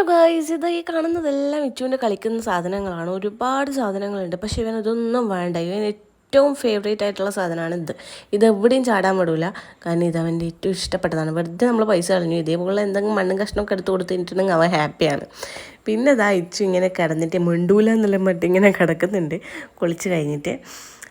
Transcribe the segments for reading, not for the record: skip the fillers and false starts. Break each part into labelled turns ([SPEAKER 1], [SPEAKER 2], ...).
[SPEAKER 1] Guys, ഇത് ഈ കാണുന്നതെല്ലാം ഇച്ചുവിൻ്റെ കളിക്കുന്ന സാധനങ്ങളാണ്. ഒരുപാട് സാധനങ്ങളുണ്ട്. പക്ഷേ ഇവൻ ഇതൊന്നും വേണ്ട. ഇവൻ ഏറ്റവും ഫേവറേറ്റ് ആയിട്ടുള്ള സാധനമാണ് ഇത് എവിടെയും ചാടാൻ വിടില്ല. കാരണം ഇത് അവൻ്റെ ഏറ്റവും ഇഷ്ടപ്പെട്ടതാണ്. വെറുതെ നമ്മൾ പൈസ കളഞ്ഞു. ഇതേപോലെ എന്തെങ്കിലും മണ്ണും കഷ്ണമൊക്കെ എടുത്ത് കൊടുത്തിട്ടുണ്ടെങ്കിൽ അവൻ ഹാപ്പിയാണ്. പിന്നെ ഇതാ ഇച്ചു ഇങ്ങനെ കിടന്നിട്ട് മിണ്ടൂല എന്നുള്ള മട്ടിങ്ങനെ ഇങ്ങനെ കിടക്കുന്നുണ്ട് കുളിച്ച് കഴിഞ്ഞിട്ട്.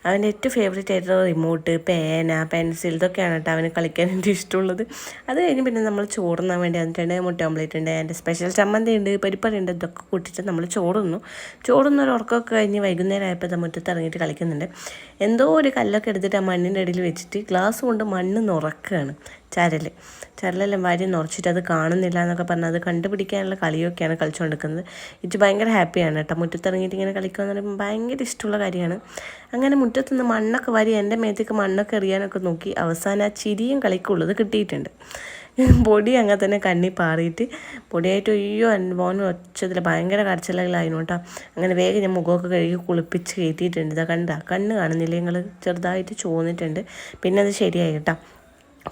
[SPEAKER 1] അവൻ്റെ ഏറ്റവും ഫേവറേറ്റ് ആയിട്ടുള്ള റിമോട്ട്, പേന, പെൻസിൽ ഇതൊക്കെയാണ് കേട്ടോ അവന് കളിക്കാൻ എനിക്ക് ഇഷ്ടമുള്ളത്. അത് കഴിഞ്ഞ് പിന്നെ നമ്മൾ ചോറുണ്ണാൻ വേണ്ടി വന്നിട്ടുണ്ട്. മുട്ട ഓംലേറ്റ് ഉണ്ട്, എൻ്റെ സ്പെഷ്യൽ ചമ്മന്തി ഉണ്ട്, പരിപ്പറി ഉണ്ട്. ഇതൊക്കെ കൂട്ടിയിട്ട് നമ്മൾ ചോറുന്നൊരു ഉറക്കമൊക്കെ കഴിഞ്ഞ് വൈകുന്നേരം ആയപ്പോൾ മുറ്റത്ത് ഇറങ്ങിയിട്ട് കളിക്കുന്നുണ്ട്. എന്തോ ഒരു കല്ലൊക്കെ എടുത്തിട്ട് ആ മണ്ണിൻ്റെ ഇടയിൽ വെച്ചിട്ട് ഗ്ലാസ് കൊണ്ട് മണ്ണ് നിറക്കുകയാണ്. ചരലെല്ലാം വാരി നിറച്ചിട്ട് അത് കാണുന്നില്ല എന്നൊക്കെ പറഞ്ഞാൽ അത് കണ്ടുപിടിക്കാനുള്ള കളിയൊക്കെയാണ് കളിച്ചുകൊണ്ടിരിക്കുന്നത്. ഇത് ഭയങ്കര ഹാപ്പിയാണ് കേട്ടോ. മുറ്റത്തിറങ്ങിയിട്ട് ഇങ്ങനെ കളിക്കുക എന്ന് പറയുമ്പോൾ ഭയങ്കര ഇഷ്ടമുള്ള കാര്യമാണ്. അങ്ങനെ മുറ്റത്തുനിന്ന് മണ്ണൊക്കെ വാരി എൻ്റെ മേത്തേക്ക് മണ്ണൊക്കെ എറിയാനൊക്കെ നോക്കി. അവസാനം ആ ചിരിയും കളിക്കുള്ളത് കിട്ടിയിട്ടുണ്ട്. പൊടി അങ്ങനെ തന്നെ കണ്ണി പാറിയിട്ട് പൊടിയായിട്ട് അയ്യോ മോനും ഒച്ചതിൽ ഭയങ്കര കരച്ചിലായിരുന്നു കേട്ടോ. അങ്ങനെ വേഗം ഞാൻ മുഖമൊക്കെ കഴുകി കുളിപ്പിച്ച് കയറ്റിയിട്ടുണ്ട്. ഇതാ കണ്ണ് കാണുന്നില്ല, നിങ്ങൾ ചെറുതായിട്ട് ചോന്നിട്ടുണ്ട്. പിന്നെ അത് ശരിയായി കേട്ടോ.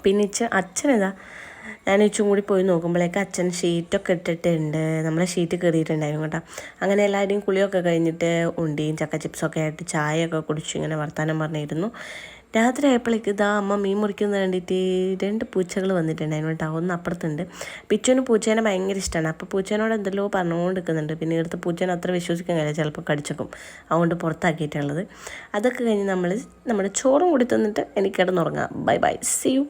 [SPEAKER 1] പിന്നെ അച്ഛനിതാ ഞാൻ ഇച്ചും കൂടി പോയി നോക്കുമ്പോഴേക്ക് അച്ഛൻ ഷീറ്റൊക്കെ ഇട്ടിട്ടുണ്ട്. നമ്മളെ ഷീറ്റ് കയറിയിട്ടുണ്ടായിരുന്നു കേട്ടോ. അങ്ങനെ എല്ലാവരുടെയും കുളിയൊക്കെ കഴിഞ്ഞിട്ട് ഉണ്ടിയും ചക്ക ചിപ്സൊക്കെ ആയിട്ട് ചായയൊക്കെ കുടിച്ചു ഇങ്ങനെ വർത്താനം പറഞ്ഞിരുന്നു. രാത്രി ആയപ്പോഴേക്ക് ഇതാ അമ്മ മീൻ മുറിക്കുന്നത് കണ്ടിട്ട് 2 പൂച്ചകൾ വന്നിട്ടുണ്ടായിരുന്നു കേട്ടോ. ഒന്ന് അപ്പുറത്തുണ്ട്. പിച്ചുവിന് പൂച്ചേനെ ഭയങ്കര ഇഷ്ടമാണ്. അപ്പോൾ പൂച്ചേനോട് എന്തെല്ലോ പറഞ്ഞുകൊണ്ട് നിൽക്കുന്നുണ്ട്. പിന്നെ ഇവിടുത്തെ പൂച്ചേനെ അത്ര വിശ്വസിക്കാൻ കഴിയില്ല, ചിലപ്പോൾ കടിച്ചേക്കും. അതുകൊണ്ട് പുറത്താക്കിയിട്ടുള്ളത്. അതൊക്കെ കഴിഞ്ഞ് നമ്മൾ നമ്മുടെ ചോറും കൂടി തന്നിട്ട് എനിക്ക് കിടന്നുറങ്ങാം. Bye bye, see U.